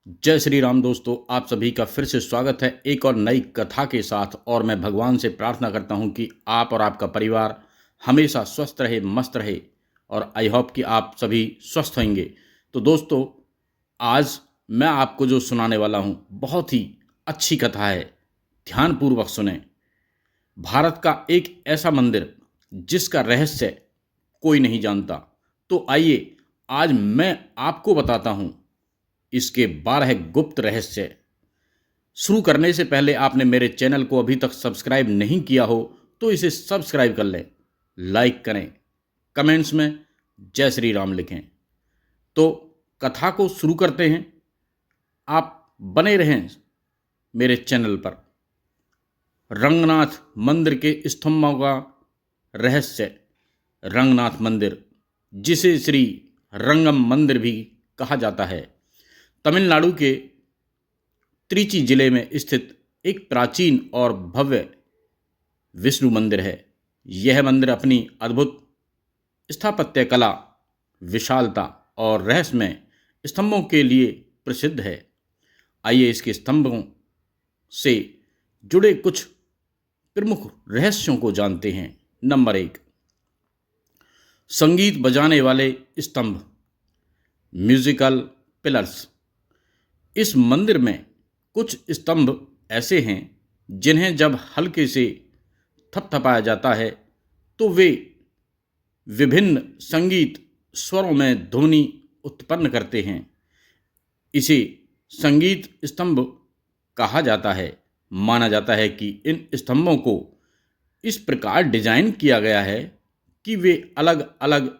जय श्री राम दोस्तों, आप सभी का फिर से स्वागत है एक और नई कथा के साथ। और मैं भगवान से प्रार्थना करता हूं कि आप और आपका परिवार हमेशा स्वस्थ रहे, मस्त रहे, और आई होप कि आप सभी स्वस्थ होंगे। तो दोस्तों, आज मैं आपको जो सुनाने वाला हूं बहुत ही अच्छी कथा है। ध्यानपूर्वक सुने। भारत का एक ऐसा मंदिर जिसका रहस्य कोई नहीं जानता। तो आइए आज मैं आपको बताता हूं इसके 12 गुप्त रहस्य। शुरू करने से पहले आपने मेरे चैनल को अभी तक सब्सक्राइब नहीं किया हो तो इसे सब्सक्राइब कर लें, लाइक करें, कमेंट्स में जय श्री राम लिखें। तो कथा को शुरू करते हैं। आप बने रहें मेरे चैनल पर। रंगनाथ मंदिर के स्तंभों का रहस्य। रंगनाथ मंदिर, जिसे श्री रंगम मंदिर भी कहा जाता है, तमिलनाडु के त्रिची जिले में स्थित एक प्राचीन और भव्य विष्णु मंदिर है। यह मंदिर अपनी अद्भुत स्थापत्य कला, विशालता और रहस्यमय स्तंभों के लिए प्रसिद्ध है। आइए इसके स्तंभों से जुड़े कुछ प्रमुख रहस्यों को जानते हैं। नंबर 1, संगीत बजाने वाले स्तंभ, म्यूजिकल पिलर्स। इस मंदिर में कुछ स्तंभ ऐसे हैं जिन्हें जब हल्के से थपथपाया जाता है तो वे विभिन्न संगीत स्वरों में ध्वनि उत्पन्न करते हैं। इसे संगीत स्तंभ कहा जाता है। माना जाता है कि इन स्तंभों को इस प्रकार डिजाइन किया गया है कि वे अलग अलग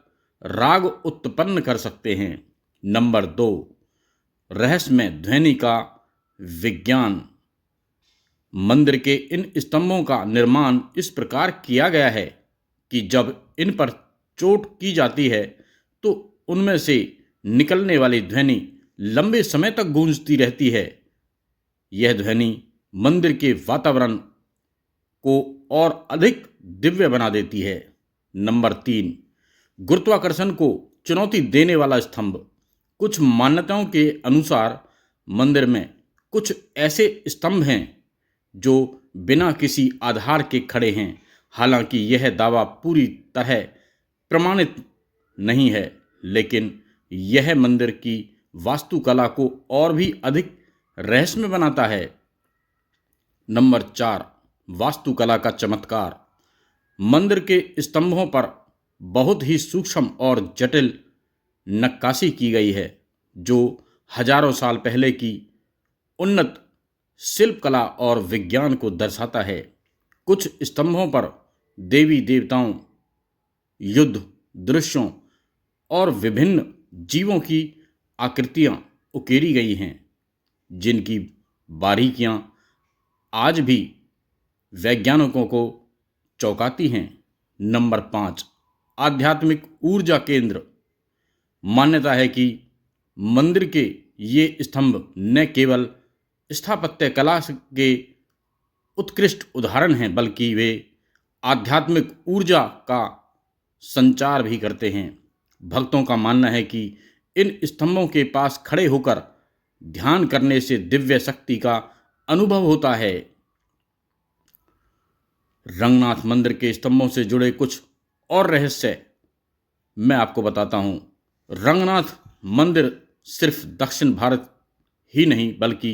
राग उत्पन्न कर सकते हैं। नंबर 2, रहस्यमय ध्वनि का विज्ञान। मंदिर के इन स्तंभों का निर्माण इस प्रकार किया गया है कि जब इन पर चोट की जाती है तो उनमें से निकलने वाली ध्वनि लंबे समय तक गूंजती रहती है। यह ध्वनि मंदिर के वातावरण को और अधिक दिव्य बना देती है। नंबर 3, गुरुत्वाकर्षण को चुनौती देने वाला स्तंभ। कुछ मान्यताओं के अनुसार मंदिर में कुछ ऐसे स्तंभ हैं जो बिना किसी आधार के खड़े हैं। हालांकि यह दावा पूरी तरह प्रमाणित नहीं है, लेकिन यह मंदिर की वास्तुकला को और भी अधिक रहस्यमय बनाता है। नंबर 4, वास्तुकला का चमत्कार। मंदिर के स्तंभों पर बहुत ही सूक्ष्म और जटिल नक्काशी की गई है जो हजारों साल पहले की उन्नत शिल्प कला और विज्ञान को दर्शाता है। कुछ स्तंभों पर देवी देवताओं, युद्ध दृश्यों और विभिन्न जीवों की आकृतियां उकेरी गई हैं, जिनकी बारीकियां आज भी वैज्ञानिकों को चौंकाती हैं। नंबर 5, आध्यात्मिक ऊर्जा केंद्र। मान्यता है कि मंदिर के ये स्तंभ न केवल स्थापत्य कला के उत्कृष्ट उदाहरण हैं, बल्कि वे आध्यात्मिक ऊर्जा का संचार भी करते हैं। भक्तों का मानना है कि इन स्तंभों के पास खड़े होकर ध्यान करने से दिव्य शक्ति का अनुभव होता है। रंगनाथ मंदिर के स्तंभों से जुड़े कुछ और रहस्य मैं आपको बताता हूं। रंगनाथ मंदिर सिर्फ दक्षिण भारत ही नहीं बल्कि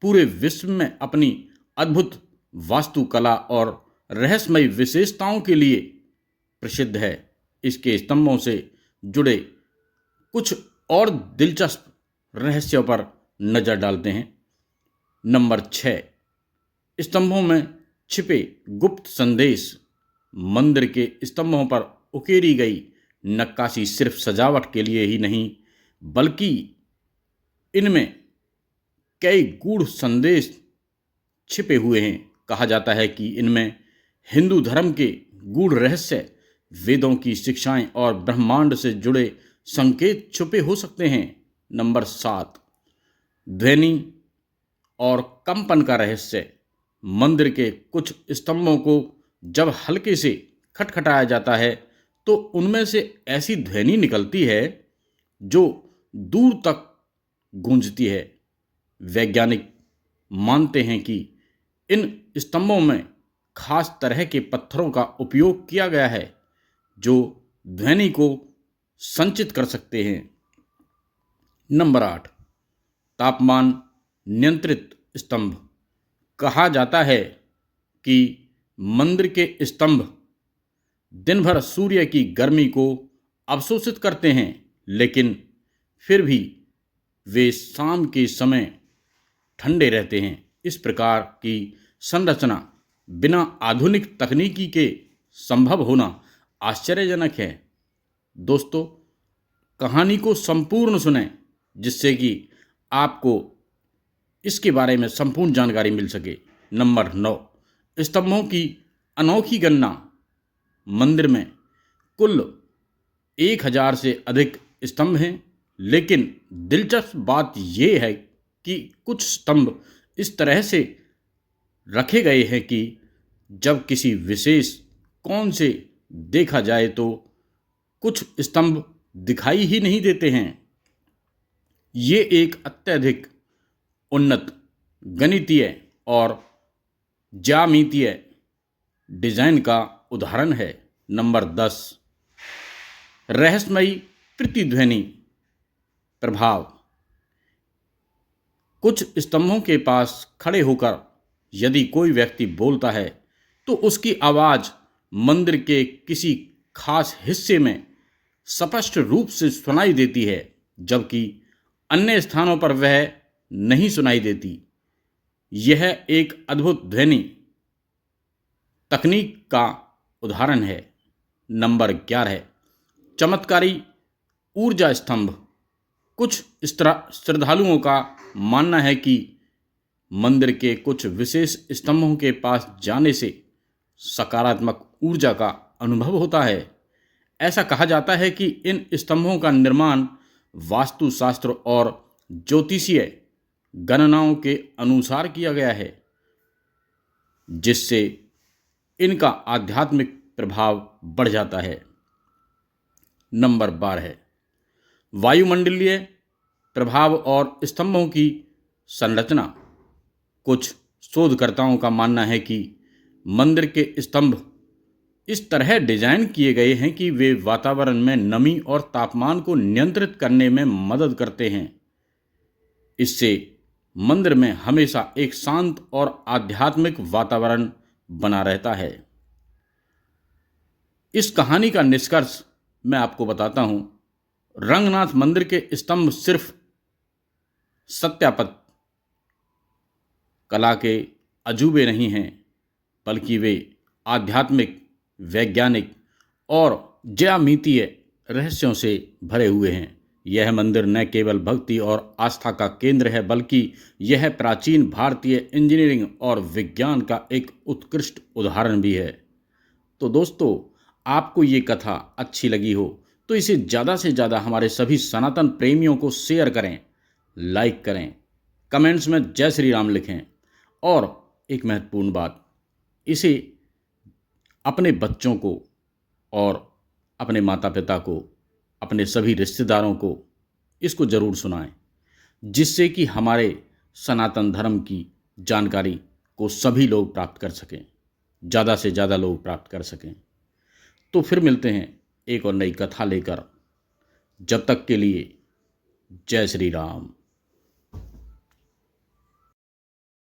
पूरे विश्व में अपनी अद्भुत वास्तुकला और रहस्यमय विशेषताओं के लिए प्रसिद्ध है। इसके स्तंभों से जुड़े कुछ और दिलचस्प रहस्यों पर नजर डालते हैं। नंबर 6, स्तंभों में छिपे गुप्त संदेश। मंदिर के स्तंभों पर उकेरी गई नक्काशी सिर्फ सजावट के लिए ही नहीं, बल्कि इनमें कई गूढ़ संदेश छिपे हुए हैं। कहा जाता है कि इनमें हिंदू धर्म के गूढ़ रहस्य, वेदों की शिक्षाएं और ब्रह्मांड से जुड़े संकेत छुपे हो सकते हैं। नंबर 7, ध्वनि और कंपन का रहस्य। मंदिर के कुछ स्तंभों को जब हल्के से खटखटाया जाता है तो उनमें से ऐसी ध्वनि निकलती है जो दूर तक गूंजती है। वैज्ञानिक मानते हैं कि इन स्तंभों में खास तरह के पत्थरों का उपयोग किया गया है जो ध्वनि को संचित कर सकते हैं। नंबर 8, तापमान नियंत्रित स्तंभ। कहा जाता है कि मंदिर के स्तंभ दिन भर सूर्य की गर्मी को अवशोषित करते हैं, लेकिन फिर भी वे शाम के समय ठंडे रहते हैं। इस प्रकार की संरचना बिना आधुनिक तकनीकी के संभव होना आश्चर्यजनक है। दोस्तों, कहानी को संपूर्ण सुनें जिससे कि आपको इसके बारे में संपूर्ण जानकारी मिल सके। नंबर 9, स्तंभों की अनोखी गणना। मंदिर में कुल 1000 से अधिक स्तंभ हैं, लेकिन दिलचस्प बात यह है कि कुछ स्तंभ इस तरह से रखे गए हैं कि जब किसी विशेष कोण से देखा जाए तो कुछ स्तंभ दिखाई ही नहीं देते हैं। ये एक अत्यधिक उन्नत गणितीय और ज्यामितीय डिजाइन का उदाहरण है। नंबर 10, रहस्यमयी प्रतिध्वनि प्रभाव। कुछ स्तंभों के पास खड़े होकर यदि कोई व्यक्ति बोलता है तो उसकी आवाज मंदिर के किसी खास हिस्से में स्पष्ट रूप से सुनाई देती है, जबकि अन्य स्थानों पर वह नहीं सुनाई देती। यह एक अद्भुत ध्वनि तकनीक का उदाहरण है। नंबर 11, चमत्कारी ऊर्जा स्तंभ। कुछ श्रद्धालुओं का मानना है कि मंदिर के कुछ विशेष स्तंभों के पास जाने से सकारात्मक ऊर्जा का अनुभव होता है। ऐसा कहा जाता है कि इन स्तंभों का निर्माण वास्तुशास्त्र और ज्योतिषीय गणनाओं के अनुसार किया गया है, जिससे इनका आध्यात्मिक प्रभाव बढ़ जाता है। नंबर 12, वायुमंडलीय प्रभाव और स्तंभों की संरचना। कुछ शोधकर्ताओं का मानना है कि मंदिर के स्तंभ इस तरह डिजाइन किए गए हैं कि वे वातावरण में नमी और तापमान को नियंत्रित करने में मदद करते हैं। इससे मंदिर में हमेशा एक शांत और आध्यात्मिक वातावरण बना रहता है। इस कहानी का निष्कर्ष मैं आपको बताता हूं। रंगनाथ मंदिर के स्तंभ सिर्फ सत्यापत कला के अजूबे नहीं हैं, बल्कि वे आध्यात्मिक, वैज्ञानिक और ज्यामितीय रहस्यों से भरे हुए हैं। यह मंदिर न केवल भक्ति और आस्था का केंद्र है, बल्कि यह प्राचीन भारतीय इंजीनियरिंग और विज्ञान का एक उत्कृष्ट उदाहरण भी है। तो दोस्तों, आपको ये कथा अच्छी लगी हो तो इसे ज़्यादा से ज़्यादा हमारे सभी सनातन प्रेमियों को शेयर करें, लाइक करें, कमेंट्स में जय श्री राम लिखें। और एक महत्वपूर्ण बात, इसे अपने बच्चों को और अपने माता पिता को, अपने सभी रिश्तेदारों को इसको ज़रूर सुनाएं, जिससे कि हमारे सनातन धर्म की जानकारी को सभी लोग प्राप्त कर सकें, ज़्यादा से ज़्यादा लोग प्राप्त कर सकें। तो फिर मिलते हैं एक और नई कथा लेकर। जब तक के लिए जय श्री राम।